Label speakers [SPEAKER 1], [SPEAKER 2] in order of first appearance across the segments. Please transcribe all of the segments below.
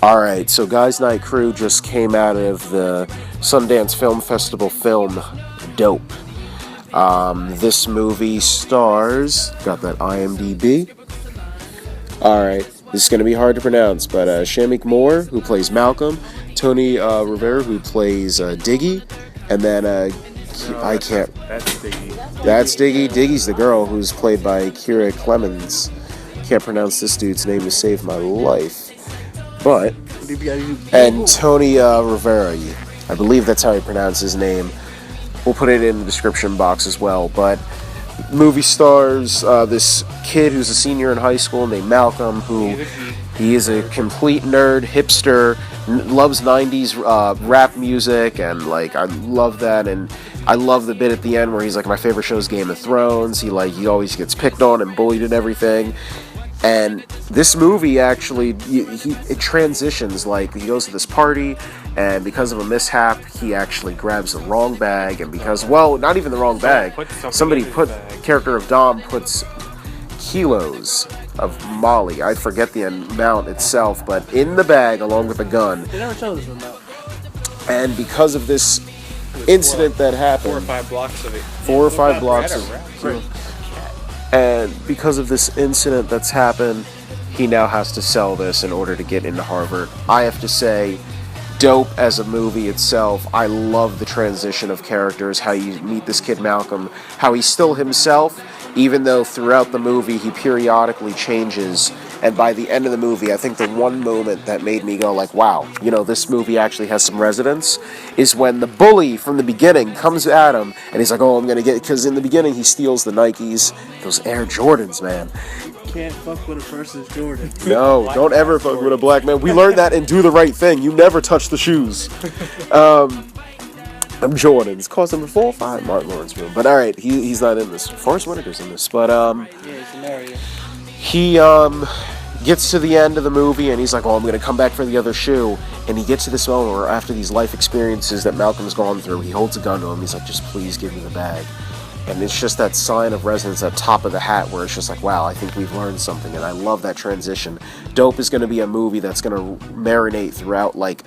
[SPEAKER 1] Alright, so Guys Night Crew just came out of the Sundance Film Festival film Dope. This movie stars, got that IMDb. Alright, this is going to be hard to pronounce, but Shameik Moore, who plays Malcolm, Tony Rivera, who plays Diggy, and then I can't.
[SPEAKER 2] That's Diggy.
[SPEAKER 1] That's Diggy. Diggy's the girl who's played by Kira Clemens. Can't pronounce this dude's name to save my life. But, and Tony Rivera, I believe that's how he pronounced his name. We'll put it in the description box as well. But movie stars this kid who's a senior in high school named Malcolm, who he is a complete nerd, hipster, loves 90s rap music, and like I love that. And I love the bit at the end where he's like, my favorite show is Game of Thrones. He always gets picked on and bullied and everything. And this movie actually, it transitions, like he goes to this party, and because of a mishap, he actually grabs the wrong bag, and because, well, not even the wrong bag, character of Dom puts kilos of Molly, I forget the amount itself, but in the bag along with a gun.
[SPEAKER 3] They never tell us about.
[SPEAKER 1] And because of this incident that happened,
[SPEAKER 2] 4 or 5 blocks of it.
[SPEAKER 1] 4 or 5 blocks of it. And because of this incident that's happened, he now has to sell this in order to get into Harvard. I have to say, Dope as a movie itself, I love the transition of characters, how you meet this kid Malcolm, how he's still himself, even though throughout the movie he periodically changes. And by the end of the movie, I think the one moment that made me go like, wow, you know, this movie actually has some resonance, is when the bully from the beginning comes at him, and he's like, oh, I'm going to get, because in the beginning he steals the Nikes, those Air Jordans, man.
[SPEAKER 3] Can't fuck with a person's Jordan.
[SPEAKER 1] No, don't ever fuck with a black man. We learned that in Do the Right Thing. You never touch the shoes. I'm Jordans. Cost him 4 or 5 Martin Lawrence room. But alright, he's not in this. Forrest Whitaker's in this. But
[SPEAKER 3] yeah, he's hilarious.
[SPEAKER 1] he gets to the end of the movie and he's like, oh, I'm going to come back for the other shoe. And he gets to this moment where after these life experiences that Malcolm's gone through, he holds a gun to him. He's like, just please give me the bag. And it's just that sign of resonance at top of the hat where it's just like, wow, I think we've learned something. And I love that transition. Dope is going to be a movie that's going to marinate throughout, like,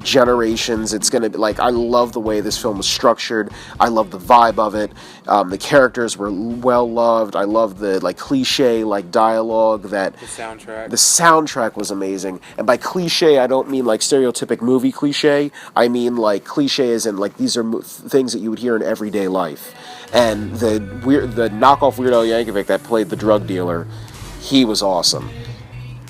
[SPEAKER 1] generations. It's going to be, like, I love the way this film was structured. I love the vibe of it. The characters were well loved. I love the, like, cliche, like, dialogue that... The soundtrack was amazing. And by cliche, I don't mean, like, stereotypic movie cliche. I mean, like, cliche as in, like, these are things that you would hear in everyday life. And the knockoff Weird Al Yankovic that played the drug dealer, he was awesome.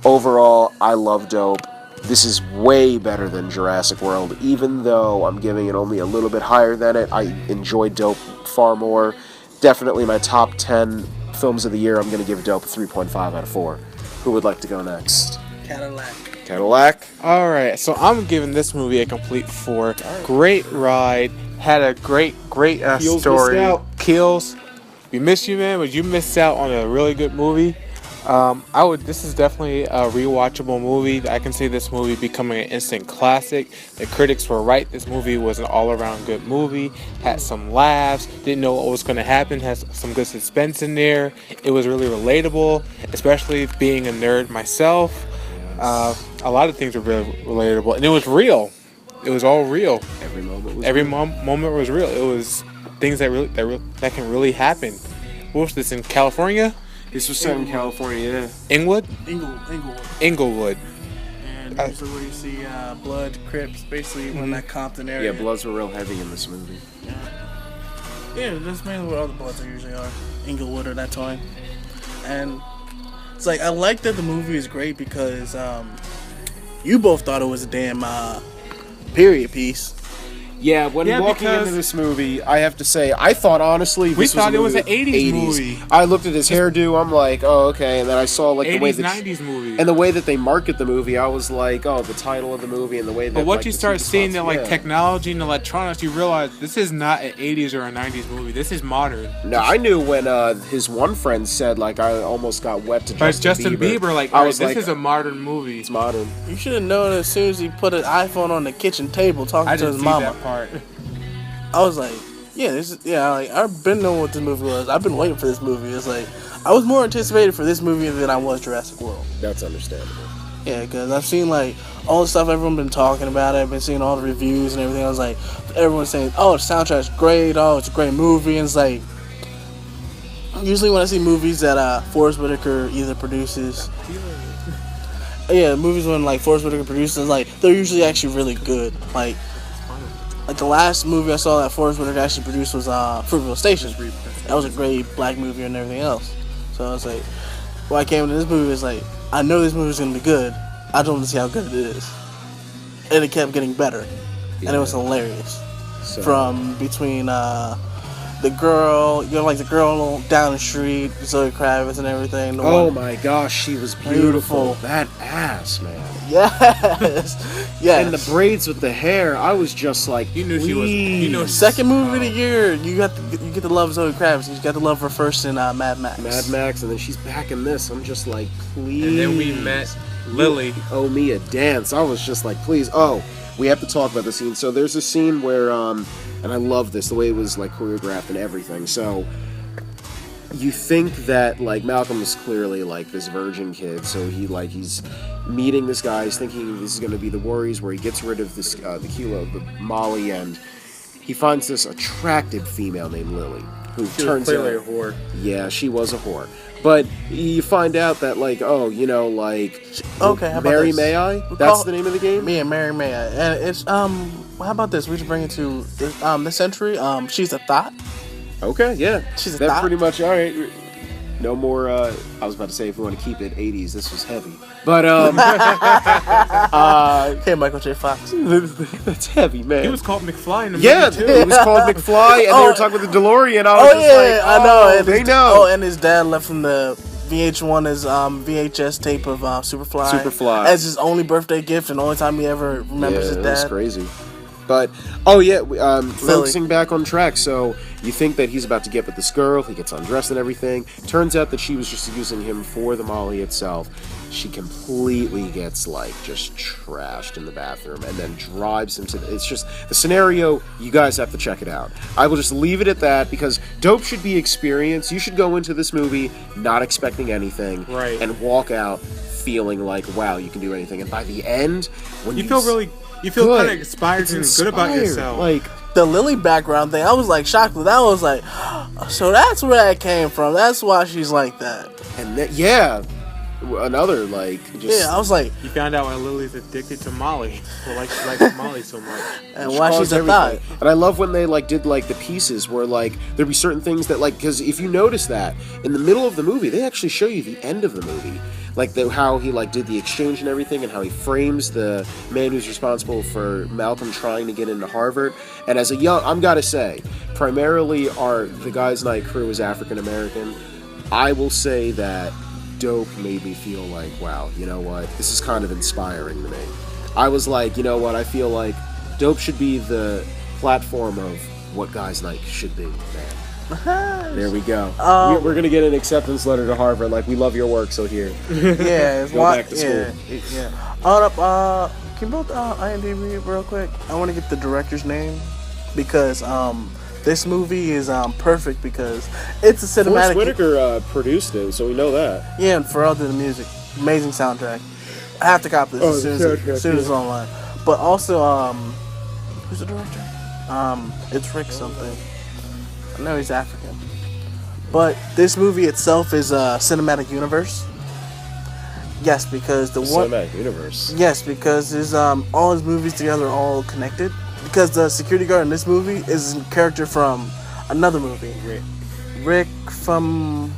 [SPEAKER 1] Overall, I love Dope. This is way better than Jurassic World, even though I'm giving it only a little bit higher than it. I enjoy Dope far more. Definitely my top 10 films of the year. I'm going to give Dope a 3.5 out of 4. Who would like to go next? Cadillac.
[SPEAKER 2] All right, so I'm giving this movie a complete 4. Great ride. Had a great story. Kills. We miss you, man, but you missed out on a really good movie. This is definitely a rewatchable movie. I can see this movie becoming an instant classic. The critics were right. This movie was an all-around good movie. Had some laughs. Didn't know what was going to happen. Has some good suspense in there. It was really relatable, especially being a nerd myself. A lot of things were really relatable, and it was real. It was all real.
[SPEAKER 1] Every moment was
[SPEAKER 2] moment was real. It was things that can really happen. What was this in California?
[SPEAKER 1] This was set in California, yeah.
[SPEAKER 2] Inglewood.
[SPEAKER 3] And this is where you see Blood, Crips, basically in that Compton area.
[SPEAKER 1] Yeah, Bloods were real heavy in this movie.
[SPEAKER 3] Yeah, that's mainly where all the Bloods usually are. Inglewood at that time. And it's like, I like that the movie is great because you both thought it was a damn period piece.
[SPEAKER 1] Yeah, when walking into this movie, I have to say, I thought honestly
[SPEAKER 2] we thought it was an 80s movie.
[SPEAKER 1] I looked at his hairdo, I'm like, oh, okay, and then I saw like the way that
[SPEAKER 2] 90s movie.
[SPEAKER 1] And the way that they market the movie, I was like, oh, the title of the movie and the way that.
[SPEAKER 2] But once you start seeing the technology and electronics, you realize this is not an 80s or a 90s movie. This is modern.
[SPEAKER 1] No, I knew when his one friend said like I almost got wet to
[SPEAKER 2] Justin Bieber. Like, I was this is a modern movie.
[SPEAKER 1] It's modern.
[SPEAKER 3] You should have known as soon as he put an iPhone on the kitchen table talking to his mama.
[SPEAKER 2] That part.
[SPEAKER 3] I was like, I've been knowing what this movie was. I've been waiting for this movie. It's like I was more anticipated for this movie than I was Jurassic World.
[SPEAKER 1] That's understandable.
[SPEAKER 3] Yeah, because I've seen like all the stuff everyone's been talking about. I've been seeing all the reviews and everything. I was like, everyone's saying, "Oh, the soundtrack's great. Oh, it's a great movie." And it's like, usually when I see movies that Forrest Whitaker either produces, movies when like Forrest Whitaker produces, like they're usually actually really good. Like the last movie I saw that Forrest Whitaker actually produced was Fruitvale Station. That was a great black movie and everything else. So I was like, when I came into this movie, it's like, I know this movie's gonna be good. I just want to see how good it is. And it kept getting better. Yeah. And it was hilarious. So. From between the girl, like the girl down the street, Zoe Kravitz and everything.
[SPEAKER 1] Oh my gosh, she was beautiful. That ass, man.
[SPEAKER 3] Yes. Yes.
[SPEAKER 1] And the braids with the hair, I was just like,
[SPEAKER 2] you knew she was. You know,
[SPEAKER 3] second movie of the year, you get to love Zoe Kravitz. You got to love her first in Mad Max.
[SPEAKER 1] Mad Max, and then she's back in this. I'm just like, please.
[SPEAKER 2] And then we met Lily.
[SPEAKER 1] Oh, me a dance. I was just like, please. Oh, we have to talk about the scene. So there's a scene where, and I love this, the way it was like choreographed and everything. So you think that like Malcolm is clearly like this virgin kid, so he's meeting this guy, he's thinking this is going to be the Warriors, where he gets rid of this the Molly, and he finds this attractive female named Lily, who turns out
[SPEAKER 2] clearly a whore.
[SPEAKER 1] Yeah, she was a whore. But you find out that, like, oh, you know, like,
[SPEAKER 3] okay, how about
[SPEAKER 1] Mary
[SPEAKER 3] this?
[SPEAKER 1] May I? That's the name of the game?
[SPEAKER 3] Yeah, Mary May I. And it's, how about this? We should bring it to this century. She's a thought.
[SPEAKER 1] Okay, yeah.
[SPEAKER 3] She's a
[SPEAKER 1] That's
[SPEAKER 3] thought.
[SPEAKER 1] pretty much, all right. No more, I was about to say, if we want to keep it 80s, this was heavy. But,
[SPEAKER 3] okay, Michael J. Fox.
[SPEAKER 1] That's heavy, man.
[SPEAKER 2] He was called McFly in the
[SPEAKER 1] movie,
[SPEAKER 2] too.
[SPEAKER 1] He was called McFly, and they were talking with the DeLorean. I was just like,
[SPEAKER 3] I know.
[SPEAKER 1] And they know.
[SPEAKER 3] Oh, and his dad left him the VH1 as VHS tape of Superfly as his only birthday gift, and the only time he ever remembers his dad.
[SPEAKER 1] That's crazy. But, focusing back on track, so you think that he's about to get with this girl, he gets undressed and everything. Turns out that she was just using him for the Molly itself. She completely gets, just trashed in the bathroom and then drives him to it's just, the scenario, you guys have to check it out. I will just leave it at that, because dope should be experience. You should go into this movie not expecting anything.
[SPEAKER 2] Right.
[SPEAKER 1] And walk out feeling like, wow, you can do anything. And by the end, when
[SPEAKER 2] you feel kind of inspired and good about yourself.
[SPEAKER 1] Like
[SPEAKER 3] the Lily background thing, I was like shocked with that. I was like, so that's where that came from. That's why she's like that.
[SPEAKER 1] And another
[SPEAKER 3] I was like,
[SPEAKER 2] you found out why Lily's addicted to Molly, or like she likes Molly so much,
[SPEAKER 3] and why she's a thought.
[SPEAKER 1] And I love when they did the pieces where there'd be certain things that because if you notice that in the middle of the movie, they actually show you the end of the movie. How he did the exchange and everything, and how he frames the man who's responsible for Malcolm trying to get into Harvard. And as I'm gotta say, primarily the Guys Night crew is African American. I will say that Dope made me feel like, wow, you know what? This is kind of inspiring to me. I was like, you know what? I feel like Dope should be the platform of what Guys Night should be, man. There we go. We're gonna get an acceptance letter to Harvard. We love your work, so here.
[SPEAKER 3] Yeah,
[SPEAKER 1] go back to school.
[SPEAKER 3] Yeah. Hold up. Can you build IMDb real quick? I want to get the director's name, because this movie is perfect because it's a cinematic.
[SPEAKER 1] Forrest Whitaker produced it, so we know that.
[SPEAKER 3] Yeah, and Pharrell did the music. Amazing soundtrack. I have to copy this as soon as it's online. But also, who's the director? It's Rick something. I know he's African. But this movie itself is a cinematic universe. Yes, because
[SPEAKER 1] cinematic universe.
[SPEAKER 3] Yes, because there's all his movies together are all connected. Because the security guard in this movie is a character from another movie. Rick from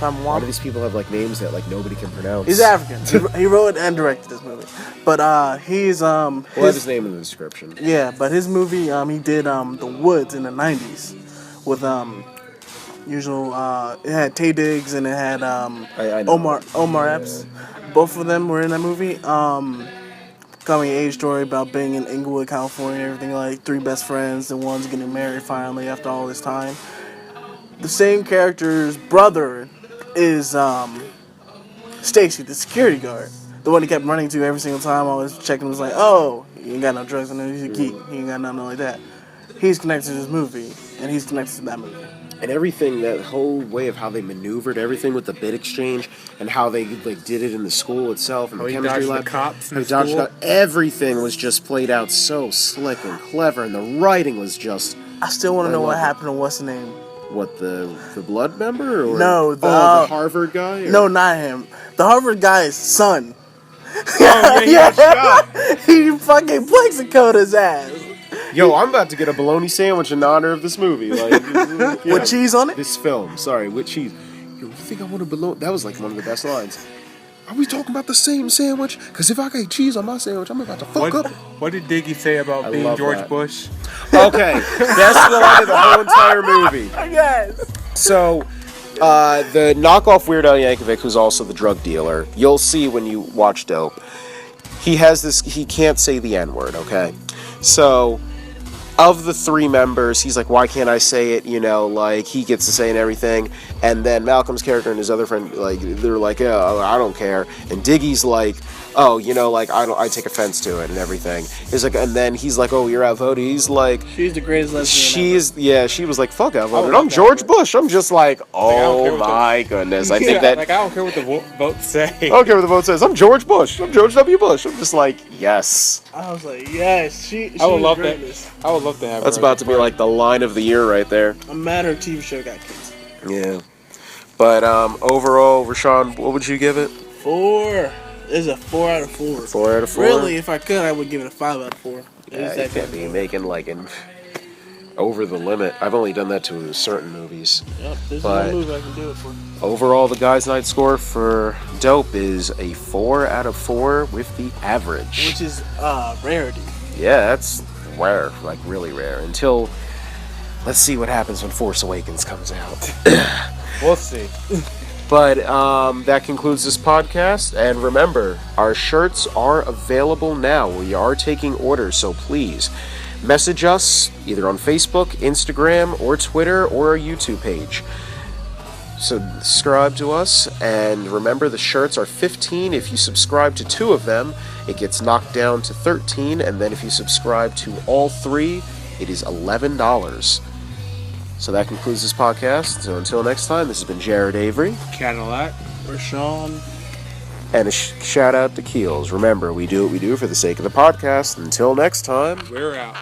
[SPEAKER 1] A lot of these people have names that nobody can pronounce.
[SPEAKER 3] He's African. He wrote and directed this movie. But he's
[SPEAKER 1] we'll have his name in the description.
[SPEAKER 3] Yeah, but his movie he did The Woods in the 90s with it had Taye Diggs and it had Omar Epps. Both of them were in that movie. Coming of age story about being in Inglewood, California, and everything, three best friends and one's getting married finally after all this time. The same character's brother is Stacy, the security guard. The one he kept running to every single time, always checking, was like, oh, he ain't got no drugs in there, he's a geek, he ain't got nothing like that. He's connected to this movie, and he's connected to that movie.
[SPEAKER 1] And everything, that whole way of how they maneuvered everything with the bit exchange and how they like did it in the school itself and the chemistry lab.
[SPEAKER 2] The cops
[SPEAKER 1] How he dodged everything was just played out so slick and clever, and the writing was just.
[SPEAKER 3] I still want to know what happened to what's the name.
[SPEAKER 1] What, the blood member? Or?
[SPEAKER 3] No,
[SPEAKER 1] the Harvard guy? Or?
[SPEAKER 3] No, not him. The Harvard guy's son.
[SPEAKER 2] Oh, yeah, he got shot.
[SPEAKER 3] He fucking Plexicoed his ass.
[SPEAKER 1] Yo, I'm about to get a bologna sandwich in honor of this movie. Like, yeah.
[SPEAKER 3] With cheese on it?
[SPEAKER 1] This film, sorry, with cheese. Yo, you think I want a bologna? That was like one of the best lines. Are we talking about the same sandwich? Because if I get cheese on my sandwich, I'm about to fuck up.
[SPEAKER 2] What did Diggy say about being George Bush?
[SPEAKER 1] Okay, that's the line of the whole entire movie.
[SPEAKER 3] Yes.
[SPEAKER 1] So, the knockoff Weird Al Yankovic, who's also the drug dealer, you'll see when you watch Dope, he has this, he can't say the N-word, okay? So, of the three members, he's like, why can't I say it? You know, like, he gets to say it and everything. And then Malcolm's character and his other friend, like, they're like, oh, I don't care. And Diggy's like, oh, you know, like, I take offense to it and everything. He's like, and then he's like, oh, you're outvoted. He's like,
[SPEAKER 3] she's the greatest lesbian ever.
[SPEAKER 1] Yeah, she was like, fuck outvoted. I'm George Bush. I'm just like, oh my goodness. I think that.
[SPEAKER 2] Like, I don't care what the votes say.
[SPEAKER 1] I don't care what the vote says. I'm George Bush. I'm George W. Bush. I'm just like, yes.
[SPEAKER 3] I was like, yes. She
[SPEAKER 2] I would love
[SPEAKER 3] greatness.
[SPEAKER 2] that. I would love to have
[SPEAKER 1] That's
[SPEAKER 2] her
[SPEAKER 1] about to be like the line of the year right there.
[SPEAKER 3] I'm mad her TV show got kids.
[SPEAKER 1] Yeah. But overall, Rashawn, what would you give it?
[SPEAKER 3] 4. This is a 4 out of 4.
[SPEAKER 1] 4 out of 4?
[SPEAKER 3] Really, if I could, I would give it a 5 out of 4.
[SPEAKER 1] Yeah, you can't be making like an over the limit. I've only done that to certain movies.
[SPEAKER 3] Yep, this
[SPEAKER 1] but
[SPEAKER 3] is a movie I can do it for.
[SPEAKER 1] Overall, the Guys Night score for Dope is a 4 out of 4 with the average.
[SPEAKER 3] Which is rarity.
[SPEAKER 1] Yeah, that's rare, like really rare. Until, let's see what happens when Force Awakens comes out.
[SPEAKER 2] We'll see.
[SPEAKER 1] But that concludes this podcast. And remember, our shirts are available now. We are taking orders, so please message us either on Facebook, Instagram, or Twitter, or our YouTube page. Subscribe to us, and remember the shirts are $15. If you subscribe to 2 of them, it gets knocked down to $13, and then if you subscribe to all 3, it is $11. So that concludes this podcast. So until next time, this has been Jared Avery,
[SPEAKER 2] Cadillac,
[SPEAKER 3] Rashawn,
[SPEAKER 1] and a shout out to Keels. Remember, we do what we do for the sake of the podcast. Until next time,
[SPEAKER 2] we're out.